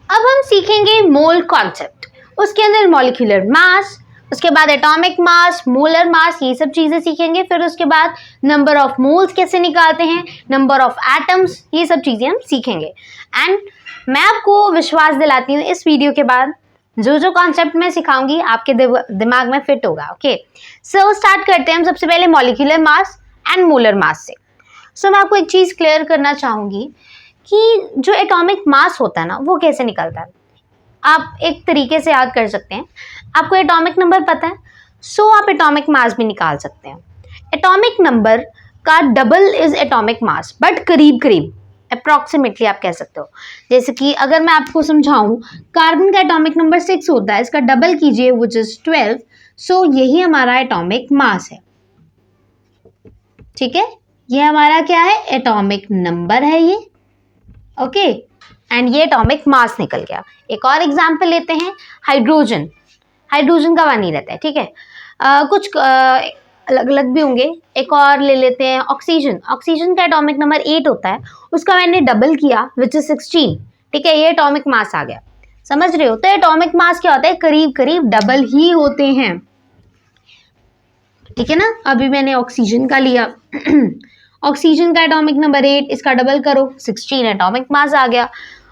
अब हम सीखेंगे मोल कॉन्सेप्ट, उसके अंदर मॉलिक्यूलर मास, उसके बाद एटॉमिक मास, मोलर मास, ये सब चीजें सीखेंगे। फिर उसके बाद नंबर ऑफ मोल्स कैसे निकालते हैं, नंबर ऑफ एटम्स, ये सब चीजें हम सीखेंगे। एंड मैं आपको विश्वास दिलाती हूँ इस वीडियो के बाद जो जो कॉन्सेप्ट मैं सिखाऊंगी आपके दिमाग में फिट होगा। ओके, सो स्टार्ट करते हैं हम सबसे पहले मॉलिक्यूलर मास एंड मोलर मास से। सो मैं आपको एक चीज क्लियर करना चाहूंगी कि जो एटॉमिक मास होता है ना, वो कैसे निकलता है। आप एक तरीके से याद कर सकते हैं, आपको एटॉमिक नंबर पता है, सो आप एटॉमिक मास भी निकाल सकते हैं। एटॉमिक नंबर का double is atomic mass, but करीब करीब अप्रॉक्सीमेटली आप कह सकते हो। जैसे कि अगर मैं आपको समझाऊं, कार्बन का एटॉमिक नंबर 6 होता है, इसका डबल कीजिए विच इज 12, सो यही हमारा एटॉमिक मास है। ठीक है, ये हमारा क्या है, एटॉमिक नंबर है ये। ओके, एंड ये एटॉमिक मास निकल गया। एक और एग्जांपल लेते हैं, हाइड्रोजन। हाइड्रोजन का नहीं रहता है, ठीक है, कुछ अलग अलग भी होंगे। एक और ले लेते हैं, ऑक्सीजन। ऑक्सीजन का एटॉमिक नंबर 8 होता है, उसका मैंने डबल किया विच इज 16। ठीक है, ये एटॉमिक मास आ गया। समझ रहे हो, तो एटॉमिक मास क्या होता है, करीब करीब डबल ही होते हैं। ठीक है ना, अभी मैंने ऑक्सीजन का लिया ऑक्सीजन का एटॉमिक नंबर 8, इसका डबल करो 16, एटॉमिक मास आ गया।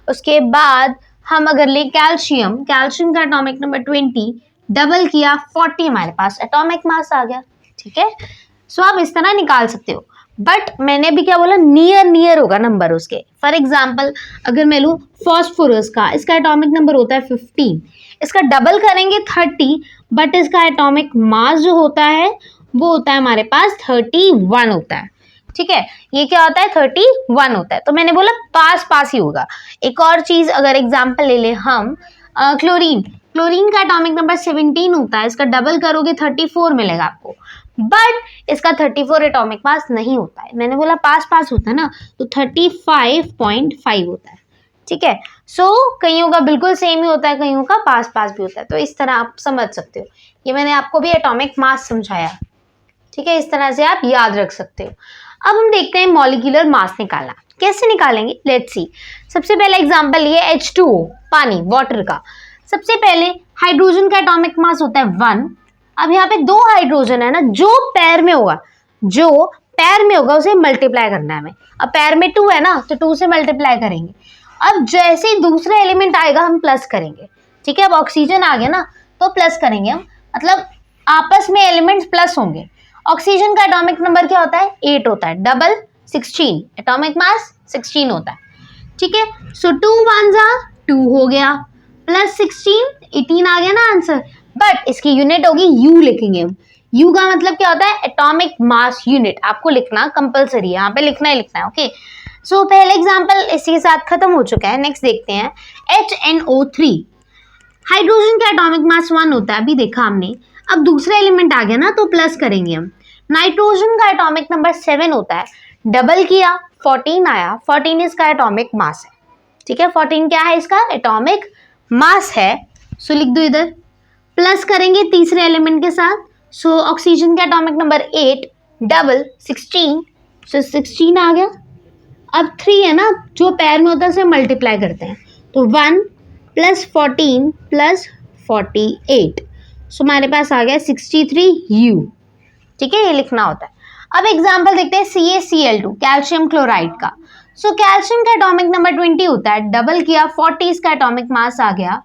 उसके बाद हम अगर ले कैल्शियम, कैल्शियम का एटॉमिक नंबर 20, डबल किया 40, हमारे पास एटॉमिक मास आ गया। ठीक है, सो आप इस तरह निकाल सकते हो, बट मैंने भी क्या बोला, नियर नियर होगा नंबर उसके। फॉर एग्जाम्पल अगर मैं लूँ फॉस्फोरस का, इसका एटॉमिक नंबर होता है 15, इसका डबल करेंगे 30, बट इसका एटॉमिक मास जो होता है वो होता है हमारे पास 31 होता है। ठीक है, ये क्या होता है, 31 होता है। तो मैंने बोला पास पास ही होगा। एक और चीज अगर एग्जाम्पल ले ले हम, क्लोरीन। क्लोरीन का एटॉमिक नंबर 17 होता है, इसका डबल करोगे 34 मिलेगा आपको, बट इसका 34 एटॉमिक मास नहीं होता है। मैंने बोला पास पास होता है ना, तो 35.5 होता है। ठीक है, सो कईयों का बिल्कुल सेम ही होता है, कईयों का पास पास भी होता है। तो इस तरह आप समझ सकते हो, ये मैंने आपको भी एटॉमिक मास समझाया। ठीक है, इस तरह से आप याद रख सकते हो। अब हम देखते हैं मॉलिक्यूलर मास निकालना कैसे निकालेंगे, लेट्स सी। सबसे पहला एग्जांपल ये H2O, पानी, वाटर का। सबसे पहले हाइड्रोजन का एटॉमिक मास होता है 1। अब यहाँ पे 2 हाइड्रोजन है ना, जो पैर में होगा, जो पैर में होगा उसे मल्टीप्लाई करना है हमें। अब पैर में 2 है ना, तो 2 से मल्टीप्लाई करेंगे। अब जैसे ही दूसरा एलिमेंट आएगा हम प्लस करेंगे। ठीक है, अब ऑक्सीजन आ गया ना, तो प्लस करेंगे हम, मतलब आपस में एलिमेंट्स प्लस होंगे। ऑक्सीजन का एटॉमिक नंबर क्या होता है, 8 होता है, डबल 16, एटॉमिक मास 16 होता है। ठीक है, सो 2 1 2 हो गया, प्लस 16 18 आ गया ना आंसर। बट इसकी यूनिट होगी यू, लिखेंगे हम। यू का मतलब क्या होता है, एटॉमिक मास यूनिट। आपको लिखना कंपलसरी है, यहाँ पे लिखना ही लिखना है। ओके, सो पहले एग्जाम्पल इसी के साथ खत्म हो चुका है। नेक्स्ट देखते हैं HNO3। हाइड्रोजन का एटॉमिक मास 1 होता है, अभी देखा हमने। अब दूसरा एलिमेंट आ गया ना, तो प्लस करेंगे हम। नाइट्रोजन का एटॉमिक नंबर 7 होता है, डबल किया 14 आया, 14 इसका एटॉमिक मास है। ठीक है, 14 क्या है, इसका एटॉमिक मास है। सो लिख दो इधर, प्लस करेंगे तीसरे एलिमेंट के साथ। सो ऑक्सीजन का एटॉमिक नंबर 8, डबल 16, सो 16 आ गया। अब 3 है ना, जो पैर में होता है उसे मल्टीप्लाई करते हैं, तो 1 प्लस 14 प्लस 48, सो हमारे पास आ गया 63U। ठीक है, ये लिखना होता है। अब एग्जाम्पल देखते हैं CaCl2, कैल्शियम क्लोराइड का। सो कैल्शियम का एटॉमिक नंबर 20 होता है, डबल किया 40, इसका एटॉमिक मास आ गया,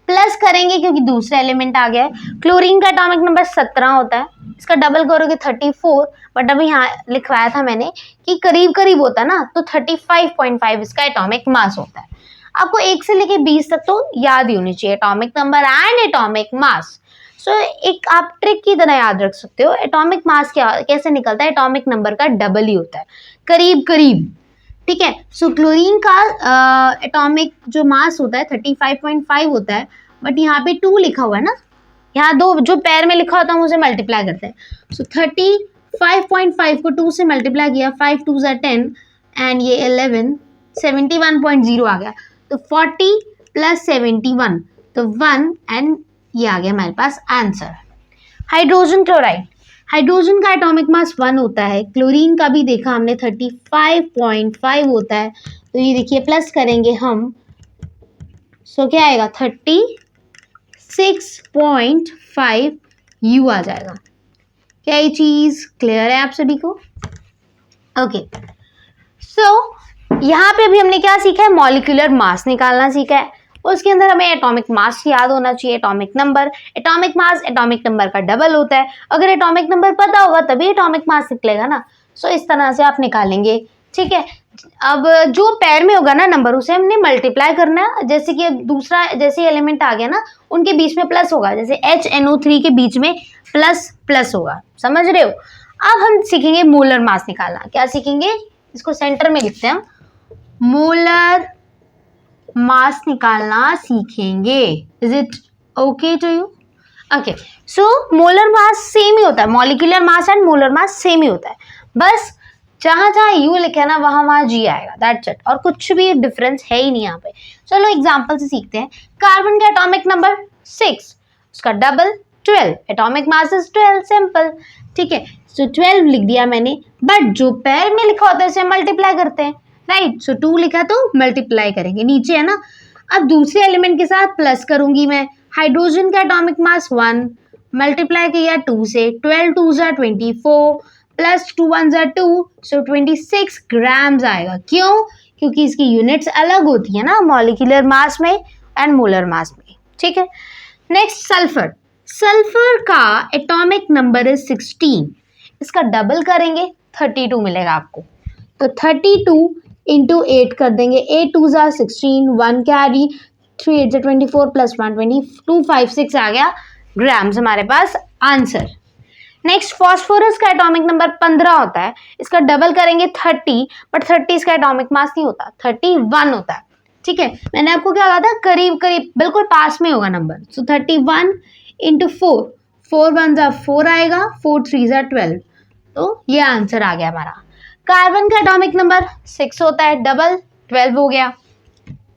प्लस करेंगे क्योंकि दूसरा एलिमेंट आ गया है। क्लोरीन का एटॉमिक नंबर 17 होता है, इसका डबल करोगे 34, बट अभी यहाँ लिखवाया था मैंने कि करीब करीब होता है ना, तो 35.5 इसका एटॉमिक मास होता है। आपको 1 से लेके 20 तक तो याद ही होनी चाहिए, atomic number and atomic mass. So एक आप ट्रिक की तरह याद रख सकते हो, एटॉमिक मास क्या कैसे निकलता है, एटॉमिक नंबर का डबल ही होता है, करीब करीब। ठीक है, सो क्लोरीन का एटॉमिक जो मास होता है 35.5 होता है, बट यहाँ पे 2 लिखा हुआ है ना, यहाँ 2 जो पैर में लिखा होता है उसे मल्टीप्लाई करते हैं। सो 35.5 को 2 से मल्टीप्लाई किया, 5 2 10 एंड ये 11, 71.0 आ गया। तो 40 प्लस 71, तो 1 एंड ये आ गया हमारे पास आंसर। हाइड्रोजन क्लोराइड, हाइड्रोजन का एटॉमिक मास 1 होता है, क्लोरीन का भी देखा हमने 35.5 होता है। तो ये देखिए प्लस करेंगे हम सो क्या आएगा 36.5 U आ जाएगा। क्या ये चीज क्लियर है आप सभी को? ओके सो यहाँ पे भी हमने क्या सीखा है, मॉलिक्यूलर मास निकालना सीखा है। उसके अंदर हमें एटॉमिक मास याद होना चाहिए, atomic number. Atomic mass atomic number का डबल होता है, अगर एटॉमिक नंबर पता होगा तभी एटॉमिक मास निकलेगा ना। सो इस तरह से आप निकालेंगे, ठीक है। अब जो पैर में होगा ना नंबर उसे हमने मल्टीप्लाई करना है। जैसे कि दूसरा जैसे एलिमेंट आ गया ना उनके बीच में प्लस होगा, जैसे HNO3 के बीच में प्लस प्लस होगा, समझ रहे हो। अब हम सीखेंगे मोलर मास निकालना। क्या सीखेंगे, इसको सेंटर में लिखते हैं, मोलर मास निकालना सीखेंगे। Is it okay to you? Okay so molar mass same ही होता है, molecular mass and molar mass same ही होता है, बस जहां जहां यू लिखा है ना वहां वहां जी आएगा, दैट्स इट। और कुछ भी डिफरेंस है ही नहीं यहाँ पे। चलो एग्जांपल से सीखते हैं। कार्बन का एटॉमिक नंबर 6, उसका double 12, atomic mass is 12, simple, ठीक है। सो 12 लिख दिया मैंने, बट जो पैर में लिखा होता है उसे मल्टीप्लाई करते हैं, राइट। सो 2 लिखा तो मल्टीप्लाई करेंगे, नीचे है ना। अब दूसरे एलिमेंट के साथ प्लस करूंगी मैं। हाइड्रोजन का एटॉमिक मास 1, मल्टीप्लाई किया 2 से, 12 2 ज़ा 24 प्लस 2 1 ज़ा 2, सो 26 ग्राम्स आएगा। क्यों? क्योंकि इसकी यूनिट्स अलग होती है ना मॉलिक्यूलर मास में एंड मोलर मास में, ठीक है। Next sulphur. सल्फर का एटॉमिक नंबर इज 16, इसका डबल करेंगे 32 मिलेगा आपको। तो 32 इंटू 8 कर देंगे, 8 2 ज़ा 16, 1 कैरी, 3 8 ज़ा 24 प्लस 1 22 56 आ गया ग्राम्स हमारे पास आंसर। नेक्स्ट फॉस्फोरस का एटॉमिक नंबर 15 होता है, इसका डबल करेंगे 30, बट 30 इसका एटॉमिक मास नहीं होता, 31 होता है, ठीक है। मैंने आपको क्या कहा था, करीब करीब बिल्कुल पास में होगा नंबर। सो 31 इंटू 4, 4 1 ज़ा 4 आएगा, 4 3 ज़ा 12, तो ये आंसर आ गया हमारा। कार्बन का एटॉमिक नंबर 6 होता है, डबल 12 हो गया,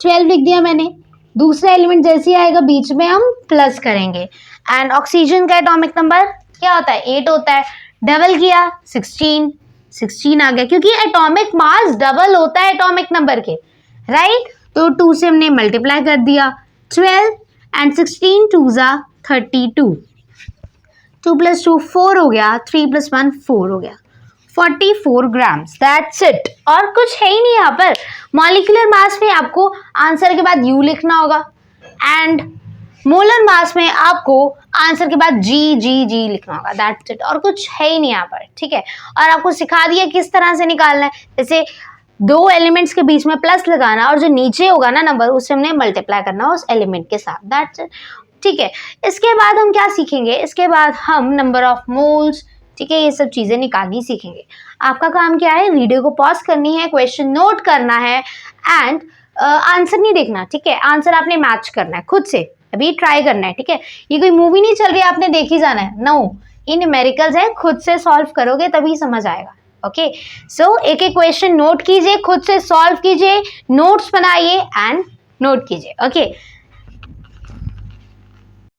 12 लिख दिया मैंने। दूसरा एलिमेंट जैसे ही आएगा बीच में हम प्लस करेंगे। एंड ऑक्सीजन का एटॉमिक नंबर क्या होता है, 8 होता है, डबल किया 16 आ गया, क्योंकि एटॉमिक मास डबल होता है एटॉमिक नंबर के, राइट। तो 2 से हमने मल्टीप्लाई कर दिया, 12 एंड 16 2 ज़ा 32, 2 + 2 4 हो गया, 3 + 1 4 हो गया, 44 ग्राम्स, दैट्स इट। और कुछ है ही नहीं यहाँ पर। मॉलिक्यूलर मास में आपको आंसर के बाद यू लिखना होगा एंड मोलर मास में आपको आंसर के बाद जी लिखना होगा, दैट्स इट। और कुछ है ही नहीं यहाँ पर, ठीक है। और आपको सिखा दिया किस तरह से निकालना है, जैसे 2 एलिमेंट्स के बीच में प्लस लगाना और जो नीचे होगा ना नंबर उसे हमने मल्टीप्लाई करना उस एलिमेंट के साथ, दैट्स इट, ठीक है। इसके बाद हम क्या सीखेंगे, इसके बाद हम नंबर ऑफ मोल्स, ठीक है, ये सब चीज़ें निकालनी सीखेंगे। आपका काम क्या है, वीडियो को पॉज करनी है, क्वेश्चन नोट करना है एंड आंसर नहीं देखना, ठीक है। आंसर आपने मैच करना है खुद से, अभी ट्राई करना है, ठीक है। ये कोई मूवी नहीं चल रही है आपने देख ही जाना है, नो, ये न्यूमेरिकल्स है, खुद से सॉल्व करोगे तभी समझ आएगा, ओके। सो एक एक क्वेश्चन नोट कीजिए, खुद से सॉल्व कीजिए, नोट्स बनाइए एंड नोट कीजिए, ओके।